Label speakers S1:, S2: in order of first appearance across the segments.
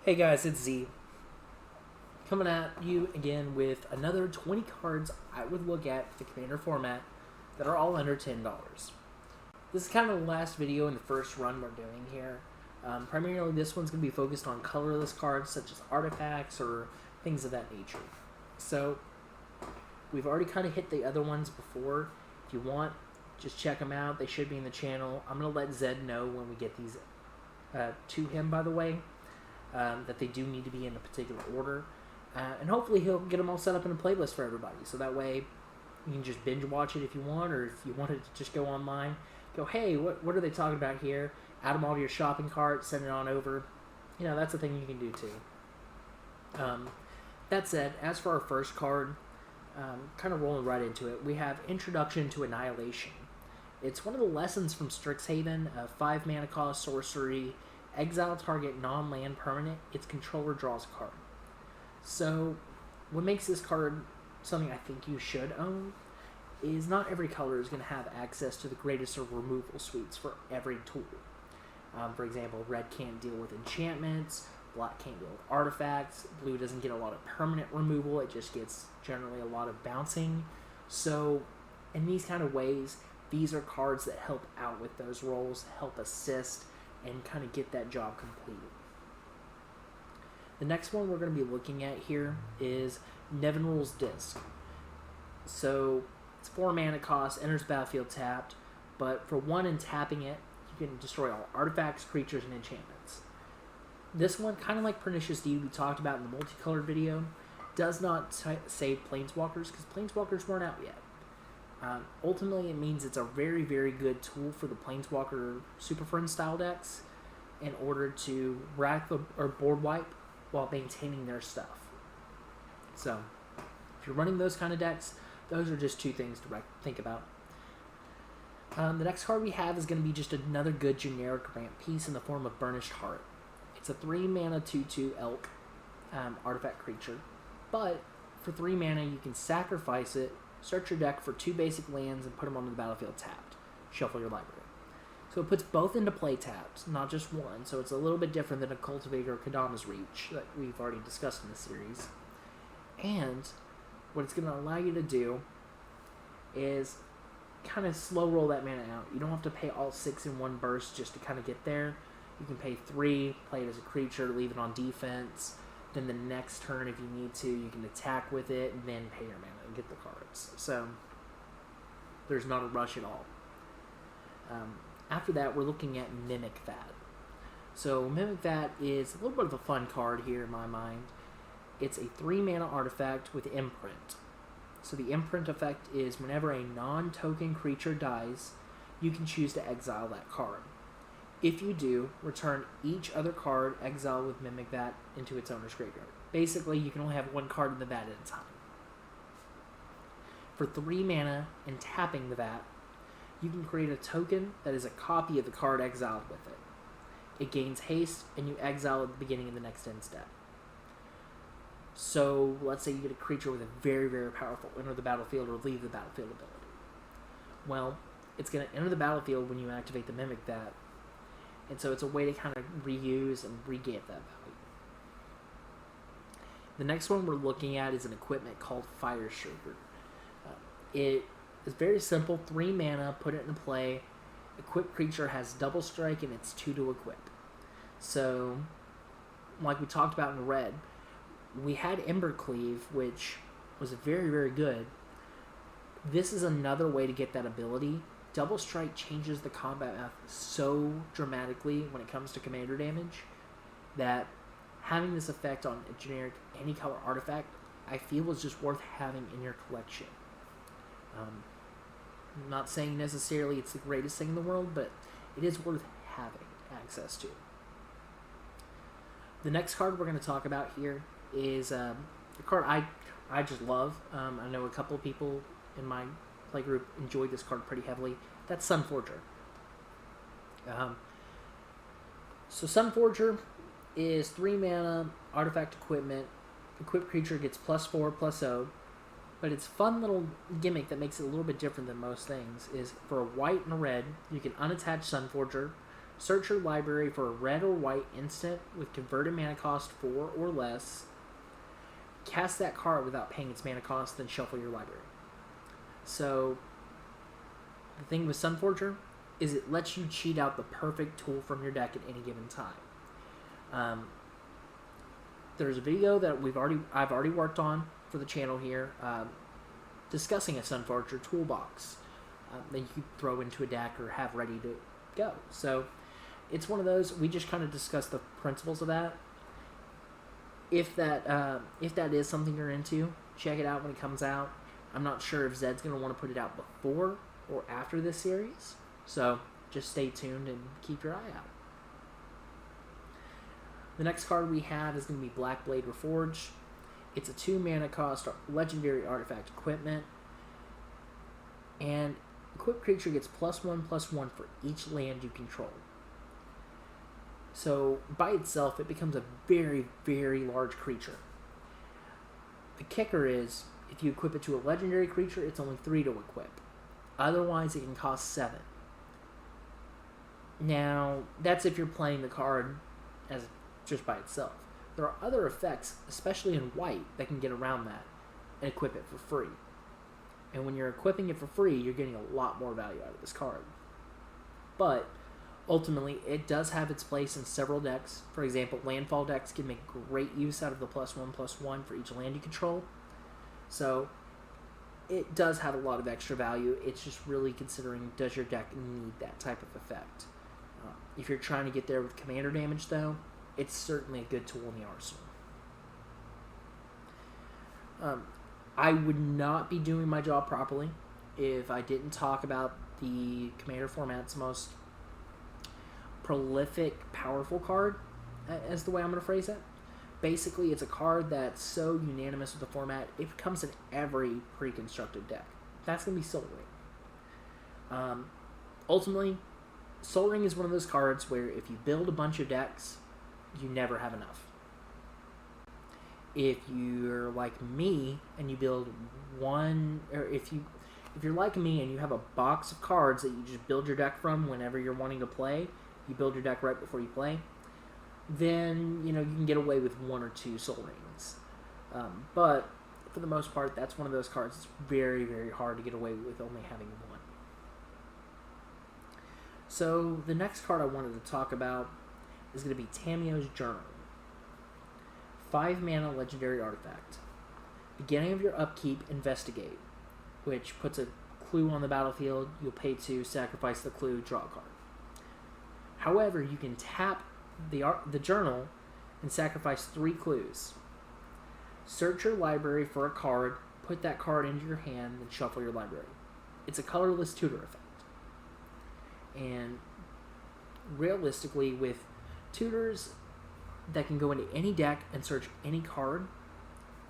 S1: Hey guys, it's Z. Coming at you again with another 20 cards I would look at the Commander format that are all under $10. This is kind of the last video in the first run we're doing here. Primarily this one's going to be focused on colorless cards such as artifacts or things of that nature. So, we've already kind of hit the other ones before. If you want, just check them out. They should be in the channel. I'm going to let Zed know when we get these to him, by the way. That they do need to be in a particular order. And hopefully he'll get them all set up in a playlist for everybody. So that way you can just binge watch it if you want, or if you wanted to just go online, go, hey, what are they talking about here? Add them all to your shopping cart, send it on over. You know, that's a thing you can do too. That said, as for our first card, kind of rolling right into it, we have Introduction to Annihilation. It's one of the lessons from Strixhaven, a 5 mana cost sorcery. Exile target non-land permanent, its controller draws a card. So, what makes this card something I think you should own is not every color is going to have access to the greatest of removal suites for every tool. For example, red can't deal with enchantments, black can't deal with artifacts, blue doesn't get a lot of permanent removal, it just gets generally a lot of bouncing. So, in these kind of ways, these are cards that help out with those roles, help assist, and kind of get that job completed. The next one we're going to be looking at here is Enochs Disc. So it's 4 mana cost, enters battlefield tapped, but for 1 and tapping it, you can destroy all artifacts, creatures, and enchantments. This one, kind of like Pernicious Deed we talked about in the multicolored video, does not save Planeswalkers because Planeswalkers weren't out yet. Ultimately, it means it's a very, very good tool for the Planeswalker Super Friend style decks in order to rack or board wipe while maintaining their stuff. So, if you're running those kind of decks, those are just 2 things to think about. The next card we have is going to be just another good generic ramp piece in the form of Burnished Heart. It's a 3 mana 2/2 elk artifact creature, but for 3 mana you can sacrifice it, search your deck for 2 basic lands, and put them onto the battlefield tapped. Shuffle your library. So it puts both into play tapped, not just one, so it's a little bit different than a Cultivator or Kadama's Reach that we've already discussed in this series. And what it's going to allow you to do is kind of slow roll that mana out. You don't have to pay all 6 in one burst just to kind of get there. You can pay 3, play it as a creature, leave it on defense. Then the next turn, if you need to, you can attack with it, and then pay your mana and get the cards. So, there's not a rush at all. After that, we're looking at Mimic Vat. So, Mimic Vat is a little bit of a fun card here in my mind. It's a 3 mana artifact with Imprint. So, the Imprint effect is whenever a non-token creature dies, you can choose to exile that card. If you do, return each other card exiled with Mimic Vat into its owner's graveyard. Basically, you can only have 1 card in the vat at a time. For 3 mana and tapping the vat, you can create a token that is a copy of the card exiled with it. It gains haste, and you exile at the beginning of the next end step. So, let's say you get a creature with a very, very powerful enter the battlefield or leave the battlefield ability. Well, it's going to enter the battlefield when you activate the Mimic Vat, and so it's a way to kind of reuse and re-get that value. The next one we're looking at is an equipment called Fire Shaker. It is very simple, 3 mana, put it into play. Equipped creature has double strike and it's 2 to equip. So, like we talked about in red, we had Ember Cleave, which was very, very good. This is another way to get that ability. Double Strike changes the combat math so dramatically when it comes to commander damage that having this effect on a generic any color artifact, I feel is just worth having in your collection. I'm not saying necessarily it's the greatest thing in the world, but it is worth having access to. The next card we're going to talk about here is a card I just love. I know a couple of people in my playgroup enjoyed this card pretty heavily. That's Sunforger. So Sunforger is 3 mana, artifact equipment. Equipped creature gets +4/+0. But its fun little gimmick that makes it a little bit different than most things is for a white and a red, you can unattach Sunforger, Search your library for a red or white instant with converted mana cost 4 or less. Cast that card without paying its mana cost, then shuffle your library. So, the thing with Sunforger is it lets you cheat out the perfect tool from your deck at any given time. There's a video that I've already worked on for the channel here, discussing a Sunforger toolbox that you could throw into a deck or have ready to go. So it's one of those, we just kind of discussed the principles of that. If that is something you're into, check it out when it comes out. I'm not sure if Zed's going to want to put it out before or after this series, so just stay tuned and keep your eye out. The next card we have is going to be Blackblade Reforge. It's a 2 mana cost legendary artifact equipment, and equipped creature gets +1/+1 for each land you control. So by itself, it becomes a very, very large creature. The kicker is, if you equip it to a legendary creature, it's only 3 to equip. Otherwise, it can cost 7. Now, that's if you're playing the card as just by itself. There are other effects, especially in white, that can get around that and equip it for free. And when you're equipping it for free, you're getting a lot more value out of this card. But ultimately, it does have its place in several decks. For example, landfall decks can make great use out of the +1/+1 for each land you control. So it does have a lot of extra value. It's just really considering, does your deck need that type of effect? If you're trying to get there with commander damage, though, it's certainly a good tool in the arsenal. I would not be doing my job properly if I didn't talk about the commander format's most prolific, powerful card, as the way I'm going to phrase it. Basically, it's a card that's so unanimous with the format, it becomes in every pre-constructed deck. That's going to be soldering. Ultimately, soldering is one of those cards where if you build a bunch of decks, you never have enough. If you're like me and you build one, or if you're like me and you have a box of cards that you just build your deck from whenever you're wanting to play, you build your deck right before you play, then you can get away with 1 or 2 solderings. But for the most part, that's one of those cards that's very, very hard to get away with only having 1. So the next card I wanted to talk about is going to be Tamios Journal. 5 mana legendary artifact. Beginning of your upkeep, investigate, which puts a clue on the battlefield. You'll pay 2, sacrifice the clue, draw a card. However, you can tap the journal and sacrifice 3 clues. Search your library for a card, put that card into your hand, and shuffle your library. It's a colorless tutor effect. And realistically, with tutors that can go into any deck and search any card,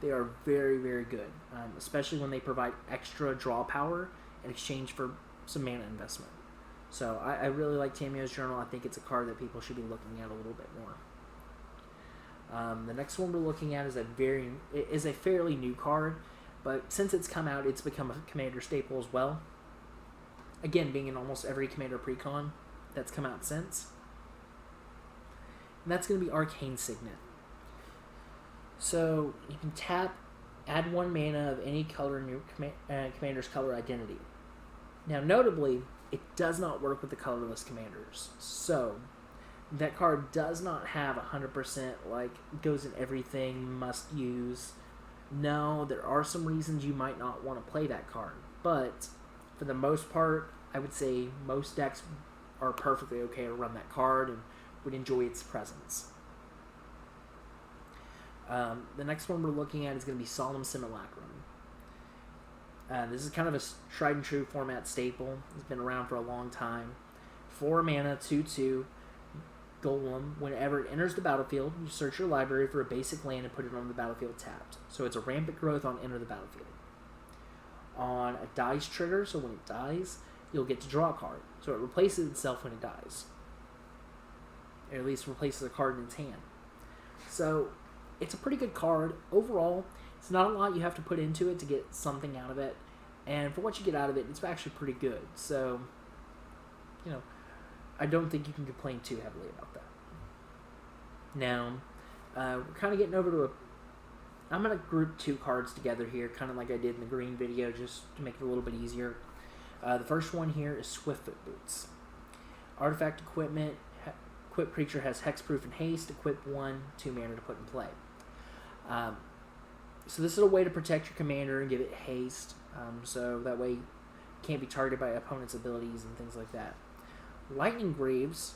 S1: they are very, very good, especially when they provide extra draw power in exchange for some mana investment. So I really like Tamios Journal. I think it's a card that people should be looking at a little bit more. The next one we're looking at is a fairly new card, but since it's come out, it's become a commander staple as well. Again, being in almost every commander precon that's come out since. And that's going to be Arcane Signet. So you can tap, add 1 mana of any color in your commander's color identity. Now, notably, it does not work with the colorless commanders. So that card does not have 100% like goes in everything, must use. No, there are some reasons you might not want to play that card, but for the most part, I would say most decks are perfectly okay to run that card and would enjoy its presence. The next one we're looking at is going to be Solemn Simulacrum. This is kind of a tried and true format staple. It's been around for a long time. 4 mana, 2/2, Golem. Whenever it enters the battlefield, you search your library for a basic land and put it on the battlefield tapped. So it's a rampant growth on enter the battlefield. On a dice trigger, so when it dies, you'll get to draw a card. So it replaces itself when it dies. Or at least replaces a card in its hand. So it's a pretty good card. Overall, it's not a lot you have to put into it to get something out of it. And for what you get out of it, it's actually pretty good. So, I don't think you can complain too heavily about that. Now, we're kind of getting over to I'm going to group 2 cards together here, kind of like I did in the green video, just to make it a little bit easier. The first one here is Swiftfoot Boots. Artifact equipment. Equipped creature has hexproof and haste. Equip 1, 2 mana to put in play. So this is a way to protect your commander and give it haste, so that way it can't be targeted by opponent's abilities and things like that. Lightning Greaves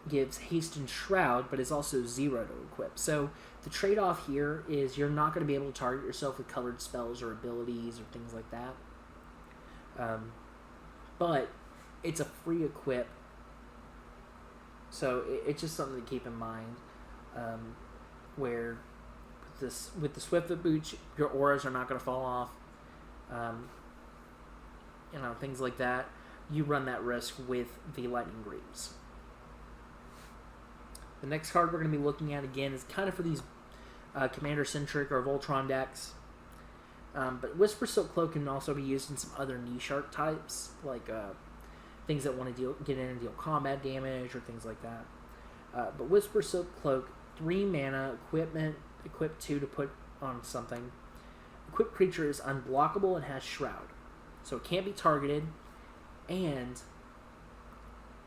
S1: gives haste and shroud, but is also 0 to equip. So the trade-off here is you're not going to be able to target yourself with colored spells or abilities or things like that. But it's a free equip, so it's just something to keep in mind. Where with the Swiftfoot Boots, your auras are not going to fall off. Things like that. You run that risk with the Lightning Greaves. The next card we're going to be looking at again is kind of for these commander-centric or Voltron decks. But Whisper Silk Cloak can also be used in some other niche archetypes, like things that want to get in and deal combat damage or things like that. But Whisper Silk Cloak, 3 mana, equipment, equip 2 to put on something. Equipped creature is unblockable and has Shroud. So it can't be targeted, and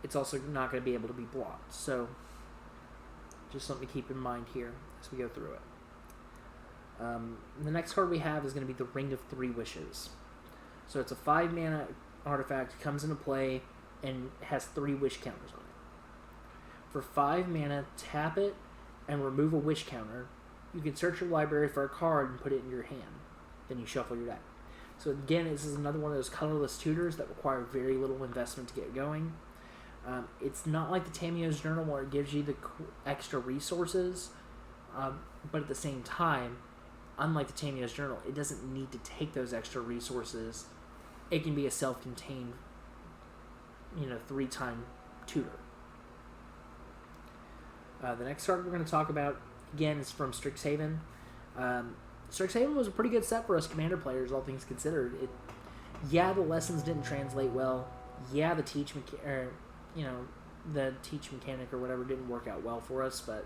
S1: it's also not going to be able to be blocked. So just something to keep in mind here as we go through it. The next card we have is going to be the Ring of 3 Wishes. So it's a 5 mana artifact, comes into play, and has 3 wish counters on it. For 5 mana, tap it and remove a wish counter. You can search your library for a card and put it in your hand. Then you shuffle your deck. So again, this is another one of those colorless tutors that require very little investment to get going. It's not like the Tamios Journal where it gives you the extra resources, but at the same time, unlike the Tamios Journal, it doesn't need to take those extra resources. It can be a self-contained, 3-time tutor. The next card we're going to talk about, again, is from Strixhaven. Strixhaven was a pretty good set for us Commander players, all things considered. The lessons didn't translate well. The teach mechanic or whatever didn't work out well for us, but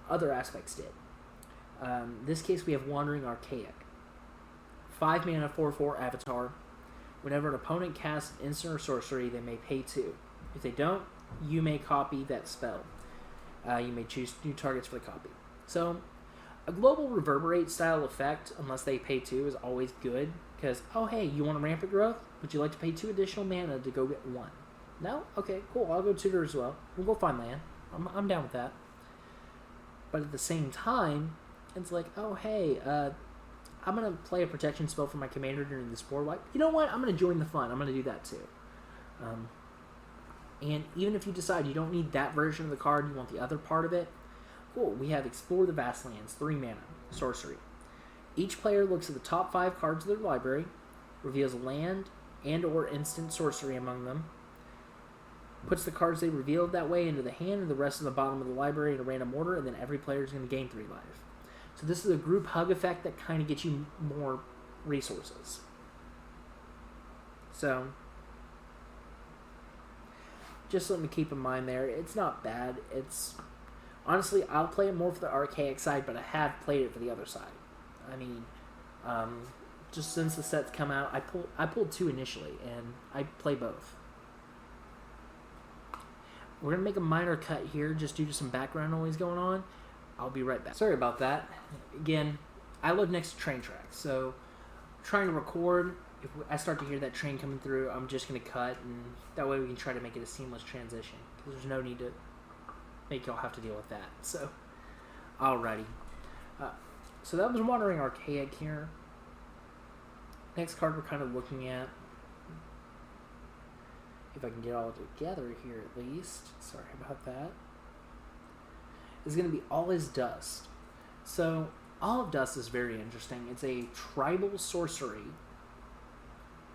S1: other aspects did. In this case, we have Wandering Archaic. 5 mana, 4/4 Avatar. Whenever an opponent casts an instant or sorcery, they may pay 2. If they don't, you may copy that spell. You may choose new targets for the copy. So, a global reverberate style effect, unless they pay 2, is always good. Because, oh hey, you want a rampant growth? Would you like to pay 2 additional mana to go get 1? No? Okay, cool. I'll go tutor as well. We'll go find land. I'm down with that. But at the same time, it's like, oh hey, I'm going to play a protection spell for my commander during this board wipe. You know what? I'm going to join the fun. I'm going to do that too. And even if you decide you don't need that version of the card, you want the other part of it, cool. We have Explore the Vastlands, 3 mana, sorcery. Each player looks at the top 5 cards of their library, reveals a land and or instant sorcery among them, puts the cards they revealed that way into the hand and the rest of the bottom of the library in a random order, and then every player is going to gain 3 life. So this is a group hug effect that kind of gets you more resources. So, just something to keep in mind there. It's not bad. Honestly, I'll play it more for the archaic side, but I have played it for the other side. I mean, just since the set's come out, I pulled 2 initially, and I play both. We're going to make a minor cut here just due to some background noise going on. I'll be right back. Sorry about that. Again, I live next to train tracks, so I'm trying to record. If I start to hear that train coming through, I'm just going to cut, and that way we can try to make it a seamless transition. Because there's no need to make y'all have to deal with that. So, alrighty. So that was Wandering Archaic here. Next card we're kind of looking at, if I can get all together here at least, sorry about that, is going to be All Is Dust. So, All of Dust is very interesting. It's a tribal sorcery,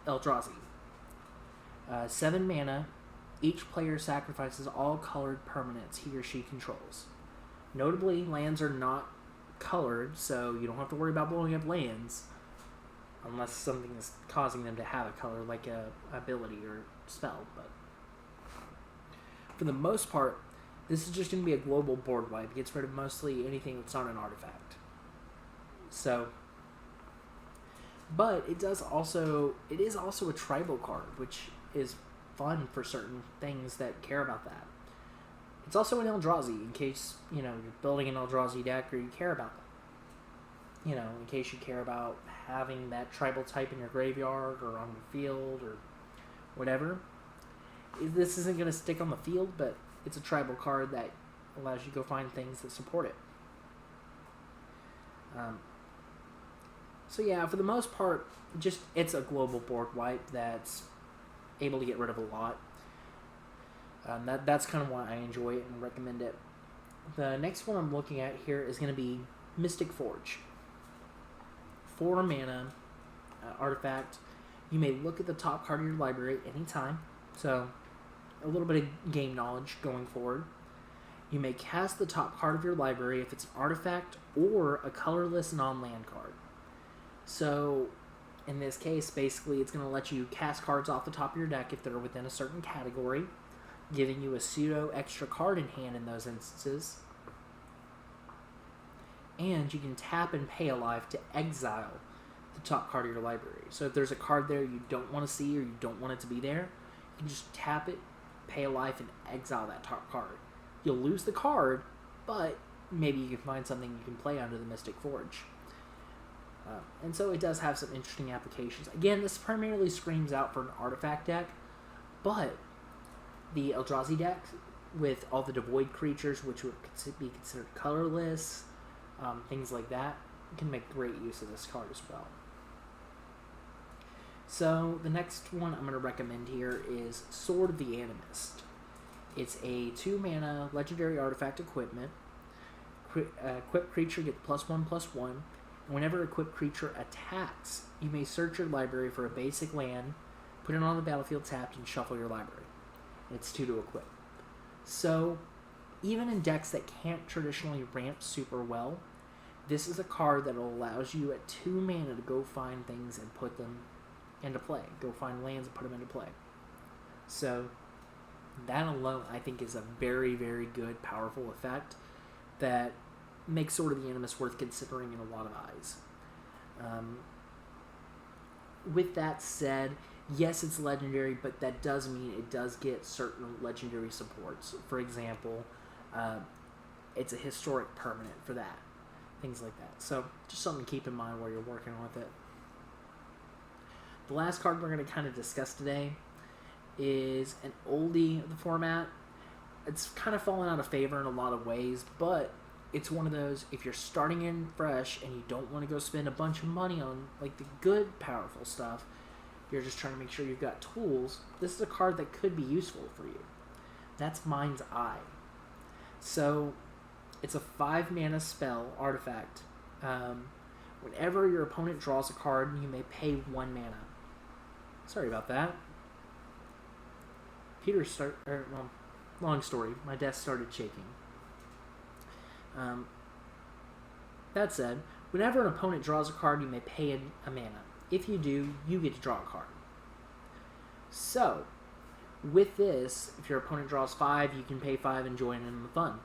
S1: Eldrazi. 7 mana, each player sacrifices all colored permanents he or she controls. Notably, lands are not colored, so you don't have to worry about blowing up lands, unless something is causing them to have a color, like a ability or spell. But For the most part, this is just going to be a global board wipe. It gets rid of mostly anything that's not an artifact. So, but it is also a tribal card, which is fun for certain things that care about that. It's also an Eldrazi, in case, you're building an Eldrazi deck or you care about it. In case you care about having that tribal type in your graveyard or on your field or whatever. This isn't going to stick on the field, but it's a tribal card that allows you to go find things that support it. So yeah, for the most part, it's a global board wipe that's able to get rid of a lot. That's kind of why I enjoy it and recommend it. The next one I'm looking at here is going to be Mystic Forge. 4 mana artifact. You may look at the top card of your library at any time, so a little bit of game knowledge going forward. You may cast the top card of your library if it's an artifact or a colorless non-land card. So, in this case, basically, it's going to let you cast cards off the top of your deck if they're within a certain category, giving you a pseudo extra card in hand in those instances. And you can tap and pay a life to exile the top card of your library. So if there's a card there you don't want to see or you don't want it to be there, you can just tap it, pay a life, and exile that top card. You'll lose the card, but maybe you can find something you can play under the Mystic Forge. And so it does have some interesting applications. Again, this primarily screams out for an artifact deck, but the Eldrazi deck, with all the devoid creatures, which would be considered colorless, things like that, can make great use of this card as well. So the next one I'm going to recommend here is Sword of the Animus. It's a 2 mana legendary artifact equipment. Equipped creature gets +1/+1. Whenever equipped creature attacks, you may search your library for a basic land, put it on the battlefield tapped, and shuffle your library. It's 2 to equip. So, even in decks that can't traditionally ramp super well, this is a card that allows you at 2 mana to go find things and put them into play. Go find lands and put them into play. So, that alone, I think, is a very, very good, powerful effect that makes Sword of the Animus worth considering in a lot of eyes. With that said, yes, it's legendary, but that does mean it does get certain legendary supports. For example, it's a historic permanent for that. Things like that. So, just something to keep in mind while you're working with it. The last card we're going to kind of discuss today is an oldie of the format. It's kind of fallen out of favor in a lot of ways, but it's one of those, if you're starting in fresh and you don't want to go spend a bunch of money on like the good, powerful stuff, you're just trying to make sure you've got tools, this is a card that could be useful for you. That's Mind's Eye. So, it's a 5 mana spell artifact. Whenever your opponent draws a card, you may pay 1 mana. Sorry about that. Long story. My desk started shaking. That said, whenever an opponent draws a card, you may pay a mana. If you do, you get to draw a card. So, with this, if your opponent draws 5, you can pay 5 and join in the fun.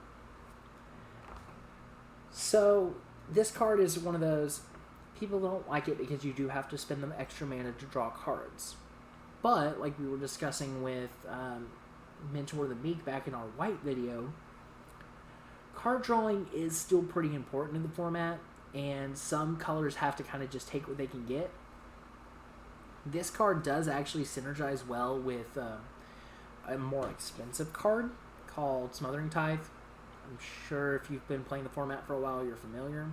S1: So, this card is one of those, people don't like it because you do have to spend them extra mana to draw cards. But, like we were discussing with Mentor the Meek back in our white video, card drawing is still pretty important in the format, and some colors have to kind of just take what they can get. This card does actually synergize well with a more expensive card called Smothering Tithe. I'm sure if you've been playing the format for a while, you're familiar.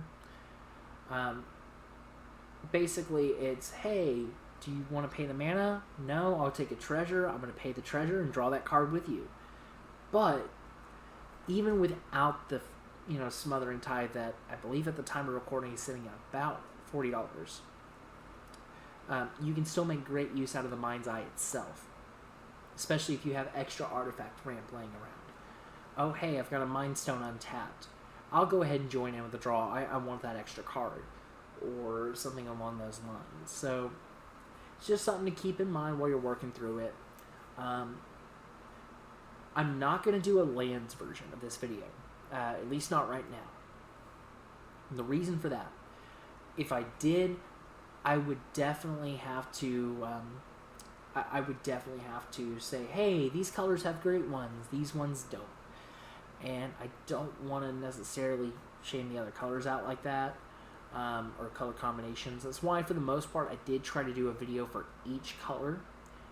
S1: Basically, it's, hey, do you want to pay the mana? No, I'll take a treasure. I'm going to pay the treasure and draw that card with you. But even without the, Smothering Tithe that I believe at the time of recording is sitting at about $40, you can still make great use out of the Mind's Eye itself, especially if you have extra artifact ramp laying around. Oh, hey, I've got a Mind Stone untapped. I'll go ahead and join in with the draw. I want that extra card, or something along those lines. So, it's just something to keep in mind while you're working through it. I'm not going to do a lands version of this video, at least not right now. And the reason for that, if I did, I would definitely have to say, hey, these colors have great ones, these ones don't. And I don't want to necessarily shame the other colors out like that, or color combinations. That's why, for the most part, I did try to do a video for each color,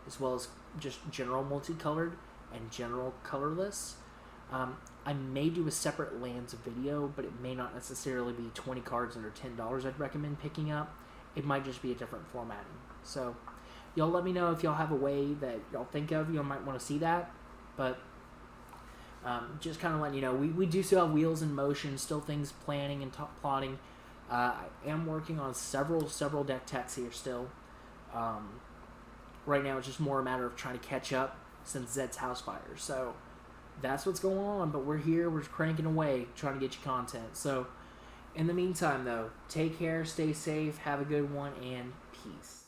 S1: as well as just general multicolored and general colorless. I may do a separate lands video, but it may not necessarily be 20 cards under $10 I'd recommend picking up. It might just be a different formatting. So y'all let me know if y'all have a way that y'all think of. You might want to see that. But just kind of letting you know, we do still have wheels in motion, still things planning and plotting. I am working on several deck techs here still. Right now it's just more a matter of trying to catch up since Zed's Housefire. So that's what's going on, but we're here, we're cranking away, trying to get you content. So in the meantime, though, take care, stay safe, have a good one, and peace.